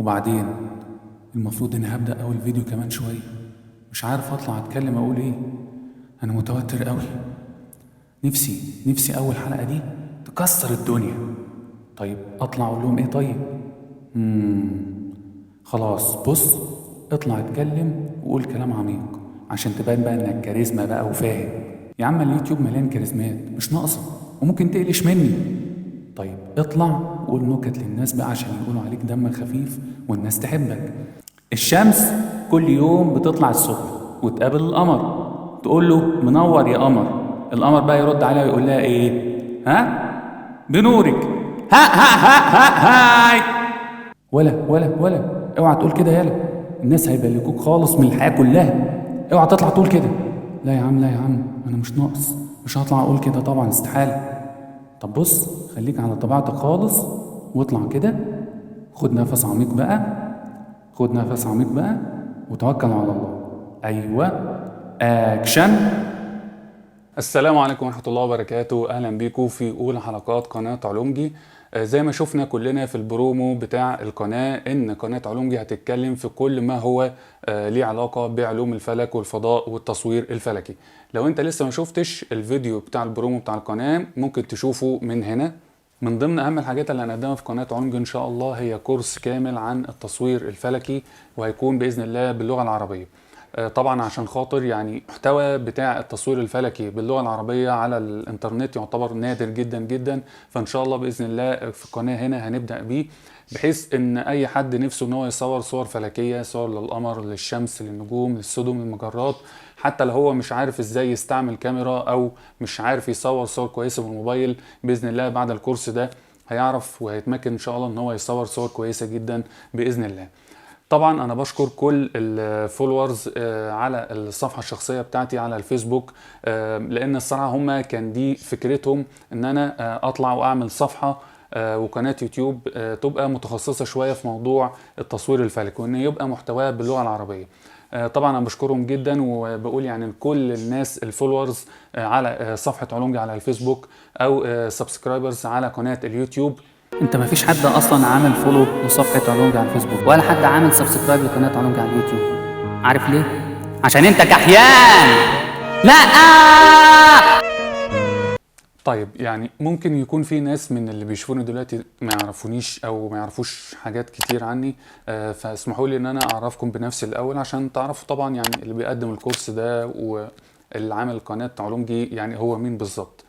وبعدين المفروض اني هبدأ اول فيديو كمان شوية. مش عارف اطلع اتكلم اقول ايه. انا متوتر قوي. نفسي اول حلقة دي تكسر الدنيا. طيب اطلع اقول لهم ايه؟ طيب خلاص بص، اطلع اتكلم وقول كلام عميق عشان تبان بقى انك كاريزما بقى وفاهم. يا عم اليوتيوب مليان كاريزمات مش ناقصة وممكن تقلش مني. طيب اطلع وقول نكت للناس بقى عشان يقولوا عليك دمك خفيف والناس تحبك. الشمس كل يوم بتطلع الصبح وتقابل القمر، تقول له منور يا قمر. القمر بقى يرد عليها ويقول لها ايه؟ ها بنورك. هاي. ولا اوعى تقول كده يالا، الناس هيبلكوك خالص من الحياة كلها. اوعى تطلع تقول كده. لا يا عم انا مش ناقص، مش هطلع اقول كده طبعا، استحالة. طب بص، خليك على طبيعتك خالص واطلع كده. خد نفس عميق بقى وتوكل على الله. ايوه، اكشن. السلام عليكم ورحمة الله وبركاته. أهلا بيكم في أولى حلقات قناة علومجي. زي ما شفنا كلنا في البرومو بتاع القناة إن قناة علومجي هتتكلم في كل ما هو ليه علاقة بعلوم الفلك والفضاء والتصوير الفلكي. لو أنت لسه ما شفتش الفيديو بتاع البرومو بتاع القناة ممكن تشوفه من هنا. من ضمن أهم الحاجات اللي هنقدمها في قناة علومجي إن شاء الله هي كورس كامل عن التصوير الفلكي، وهيكون بإذن الله باللغة العربية. طبعا عشان خاطر يعني محتوى بتاع التصوير الفلكي باللغة العربية على الانترنت يعتبر نادر جدا جدا، فان شاء الله بإذن الله في القناة هنا هنبدأ بيه، بحيث ان اي حد نفسه ان هو يصور صور فلكية، صور للقمر، للشمس، للنجوم، للسدم، للمجرات، حتى لو هو مش عارف ازاي يستعمل كاميرا او مش عارف يصور صور كويسة بالموبايل، بإذن الله بعد الكورس ده هيعرف وهيتمكن ان شاء الله ان هو يصور صور كويسة جدا بإذن الله. طبعا انا بشكر كل الفولورز على الصفحه الشخصيه بتاعتي على الفيسبوك، لان الصراحه هم كان دي فكرتهم ان انا اطلع واعمل صفحه وقناه يوتيوب تبقى متخصصه شويه في موضوع التصوير الفلكي، وان يبقى محتواها باللغه العربيه. طبعا انا بشكرهم جدا، وبقول يعني لكل الناس الفولورز على صفحه علومجي على الفيسبوك او سبسكرايبرز على قناه اليوتيوب. انت مفيش حد اصلا عامل فولو لصفحه علومجي على الفيسبوك ولا حد عامل سبسكرايب لقناه علومجي على اليوتيوب. عارف ليه؟ عشان انت كحيان. لا طيب يعني ممكن يكون في ناس من اللي بيشوفوني دلوقتي ما يعرفونيش او ما يعرفوش حاجات كتير عني، فاسمحوا لي ان انا اعرفكم بنفسي الاول عشان تعرفوا طبعا يعني اللي بيقدم الكورس ده واللي عامل قناة علومجي يعني هو مين بالظبط.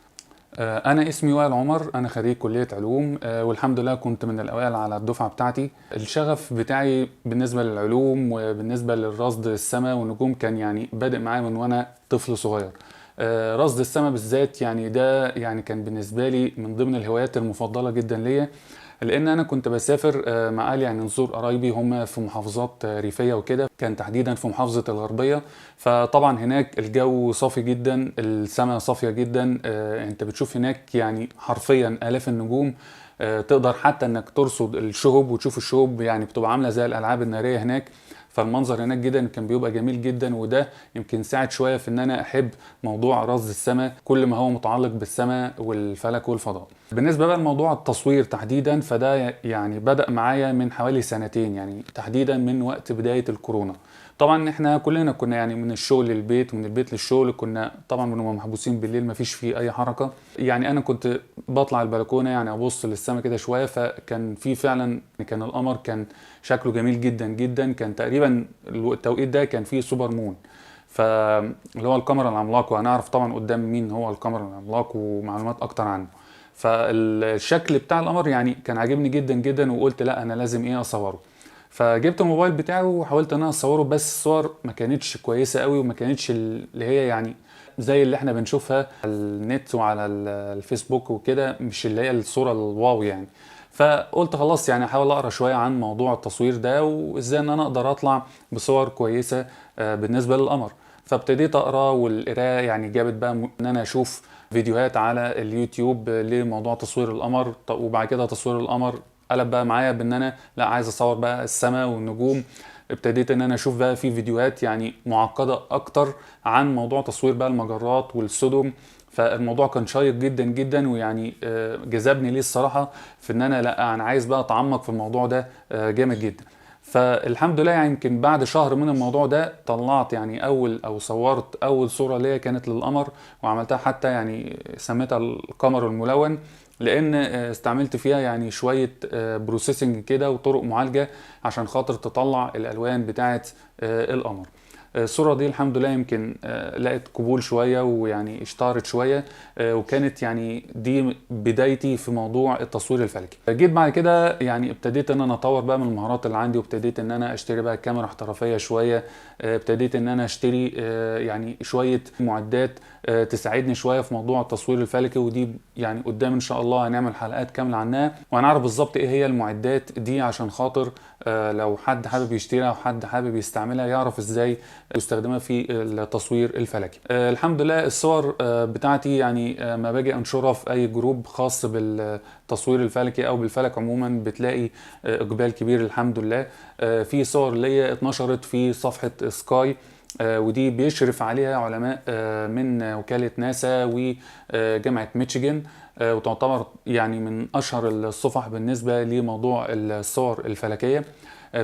انا اسمي وائل عمر، انا خريج كلية علوم، والحمد لله كنت من الاوائل على الدفعة بتاعتي. الشغف بتاعي بالنسبة للعلوم وبالنسبة للرصد السماء والنجوم كان يعني بادئ معايا من وانا طفل صغير. رصد السماء بالذات يعني ده يعني كان بالنسبة لي من ضمن الهوايات المفضلة جدا ليا، لان انا كنت بسافر مع اهلي يعني نزور قرايبي هم في محافظات ريفيه وكده، كان تحديدا في محافظه الغربيه. فطبعا هناك الجو صافي جدا، السماء صافيه جدا، انت بتشوف هناك يعني حرفيا الاف النجوم. تقدر حتى انك ترصد الشهب وتشوف الشهب يعني بتبقى عامله زي الالعاب الناريه هناك. فالمنظر هناك جدا كان بيبقى جميل جدا، وده يمكن ساعد شويه في ان انا احب موضوع رصد السماء كل ما هو متعلق بالسماء والفلك والفضاء. بالنسبه بقى لموضوع التصوير تحديدا فده يعني بدا معايا من حوالي سنتين، يعني تحديدا من وقت بدايه الكورونا. طبعا احنا كلنا كنا يعني من الشغل للبيت ومن البيت للشغل، كنا طبعا بنبقى محبوسين بالليل، مفيش فيه اي حركه. يعني انا كنت بطلع البلكونه يعني ابص للسماء كده شويه، فكان في فعلا كان القمر كان شكله جميل جدا جدا. كان تقريبا التوقيت ده كان فيه سوبر مون، فاللي هو القمر العملاق، وهنعرف طبعا قدام مين هو القمر العملاق ومعلومات اكتر عنه. فالشكل بتاع القمر يعني كان عاجبني جدا جدا، وقلت لا انا لازم اصوره. فجبت الموبايل بتاعه وحاولت ان انا اصوره، بس الصور ما كانتش كويسه قوي وما كانتش اللي هي يعني زي اللي احنا بنشوفها على النت وعلى الفيسبوك وكده، مش اللي هي الصوره الواو يعني. فقلت خلاص يعني احاول اقرا شويه عن موضوع التصوير ده وازاي ان انا اقدر اطلع بصور كويسه بالنسبه للقمر. فابتديت اقرا، والقرايه يعني جابت بقى ان انا اشوف فيديوهات على اليوتيوب لموضوع تصوير القمر. وبعد كده تصوير القمر قلب بقى معايا بان انا لا عايز اصور بقى السماء والنجوم. ابتديت ان انا اشوف بقى في فيديوهات يعني معقده اكتر عن موضوع تصوير بقى المجرات والسدم. فالموضوع كان شيق جدا جدا، ويعني جذبني ليه الصراحه في ان انا لا انا عايز بقى اتعمق في الموضوع ده جامد جدا. فالحمد لله يعني يمكن بعد شهر من الموضوع ده طلعت يعني صورت اول صورة ليا كانت للقمر، وعملتها حتى يعني سميتها القمر الملون، لان استعملت فيها يعني شوية بروسيسنج كده وطرق معالجة عشان خاطر تطلع الالوان بتاعت القمر. الصورة دي الحمد لله يمكن لقت قبول شوية ويعني اشتهرت شوية، وكانت يعني دي بدايتي في موضوع التصوير الفلكي. جيت بعد كده يعني ابتديت ان انا اطور بقى من المهارات اللي عندي، وابتديت ان انا اشتري بقى كاميرا احترافية شوية، ابتديت ان انا اشتري يعني شوية معدات تساعدني شوية في موضوع التصوير الفلكي، ودي يعني قدام ان شاء الله هنعمل حلقات كاملة عنها وهنعرف بالظبط ايه هي المعدات دي، عشان خاطر لو حد حابب يشتريها او حد حابب يستعملها يعرف ازاي يستخدمها في التصوير الفلكي. الحمد لله الصور بتاعتي يعني ما باجي انشرها في اي جروب خاص بالتصوير الفلكي او بالفلك عموما بتلاقي اقبال كبير الحمد لله. في صور ليا اتنشرت في صفحة سكاي، ودي بيشرف عليها علماء من وكالة ناسا وجامعة ميشيغان، وتعتبر يعني من اشهر الصفح بالنسبة لموضوع الصور الفلكية.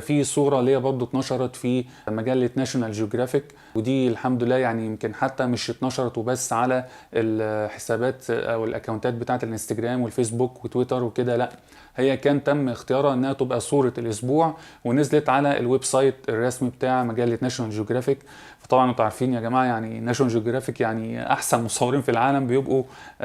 في صورة ليا برضو اتنشرت في مجلة ناشونال جيوغرافيك، ودي الحمد لله يعني يمكن حتى مش اتنشرت وبس على الحسابات او الاكونتات بتاعت الانستجرام والفيسبوك وتويتر وكده، لا هي كان تم اختيارها انها تبقى صورة الاسبوع، ونزلت على الويب سايت الرسمي بتاع مجلة ناشونال جيوغرافيك. فطبعا انتوا عارفين يا جماعة يعني ناشونال جيوغرافيك يعني احسن مصورين في العالم بيبقوا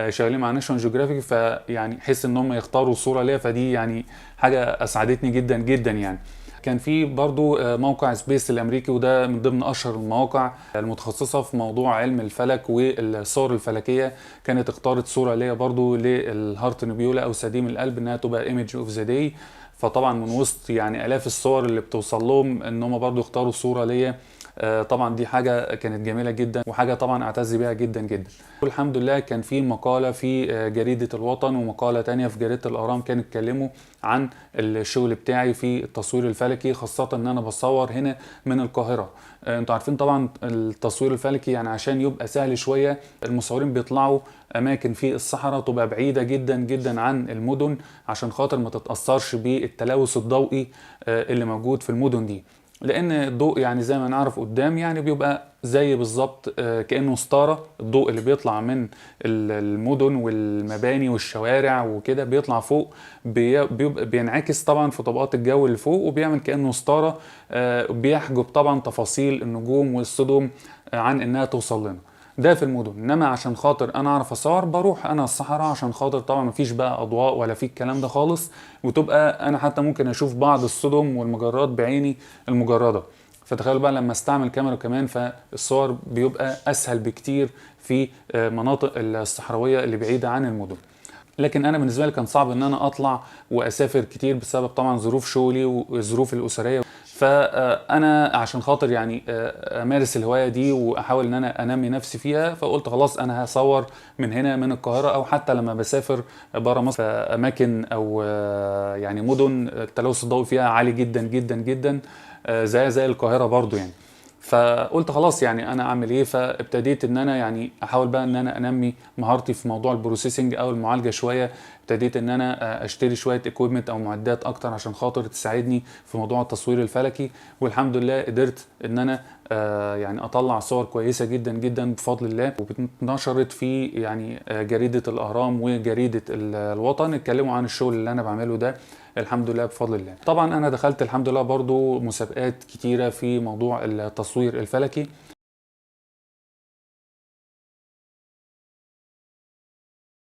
شغالين مع ناشونال جيوغرافيك، فيعني حس ان هم يختاروا صورة ليا، فدي يعني حاجة اسعدتني جدا جدا يعني. كان في برضو موقع سبيس الامريكي، وده من ضمن اشهر المواقع المتخصصه في موضوع علم الفلك والصور الفلكيه، كانت اختارت صوره ليا برضو للهارت نبيولا او سديم القلب انها تبقى ايمج اوف ذا داي. فطبعا من وسط يعني الاف الصور اللي بتوصل لهم ان هم برضو اختاروا صوره ليا، طبعا دي حاجة كانت جميلة جدا وحاجة طبعا اعتز بيها جدا جدا. والحمد لله كان في مقالة في جريدة الوطن ومقالة تانية في جريدة الأهرام كانوا اتكلموا عن الشغل بتاعي في التصوير الفلكي، خاصة ان انا بصور هنا من القاهرة. انتوا عارفين طبعا التصوير الفلكي يعني عشان يبقى سهل شوية المصورين بيطلعوا اماكن في الصحراء تبقى بعيدة جدا جدا عن المدن، عشان خاطر ما تتأثرش بالتلوث الضوئي اللي موجود في المدن دي، لان الضوء يعني زي ما نعرف قدام يعني بيبقى زي بالظبط كأنه ستارة. الضوء اللي بيطلع من المدن والمباني والشوارع وكده بيطلع فوق بيبقى بينعكس طبعا في طبقات الجو اللي فوق، وبيعمل كأنه ستارة بيحجب طبعا تفاصيل النجوم والسدم عن انها توصل لنا. ده في المدن، انما عشان خاطر انا اعرف اصور بروح انا الصحراء، عشان خاطر طبعا مفيش بقى اضواء ولا في الكلام ده خالص، وتبقى انا حتى ممكن اشوف بعض السدم والمجرات بعيني المجرده. فتخيلوا بقى لما استعمل كاميرا كمان، فالصور بيبقى اسهل بكتير في مناطق الصحراويه اللي بعيده عن المدن. لكن انا بالنسبه لي كان صعب ان انا اطلع واسافر كتير بسبب طبعا ظروف شغلي وظروف الاسريه، فانا عشان خاطر يعني امارس الهوايه دي واحاول ان انا انمي نفسي فيها، فقلت خلاص انا هصور من هنا من القاهره، او حتى لما بسافر بره مصر في اماكن او يعني مدن التلوث الضوئي فيها عالي جدا جدا جدا زي القاهره برضو يعني. فقلت خلاص يعني انا اعمل ايه، فابتديت ان انا يعني احاول بقى ان انا انمي مهارتي في موضوع البروسيسنج او المعالجه شويه. ابتديت ان انا اشتري شويه اكويبمنت او معدات اكتر عشان خاطر تساعدني في موضوع التصوير الفلكي، والحمد لله قدرت ان انا يعني اطلع صور كويسه جدا جدا بفضل الله، واتنشرت في يعني جريده الاهرام وجريده الوطن اتكلموا عن الشغل اللي انا بعمله ده الحمد لله بفضل الله. طبعا انا دخلت الحمد لله برضو مسابقات كتيره في موضوع التصوير الفلكي،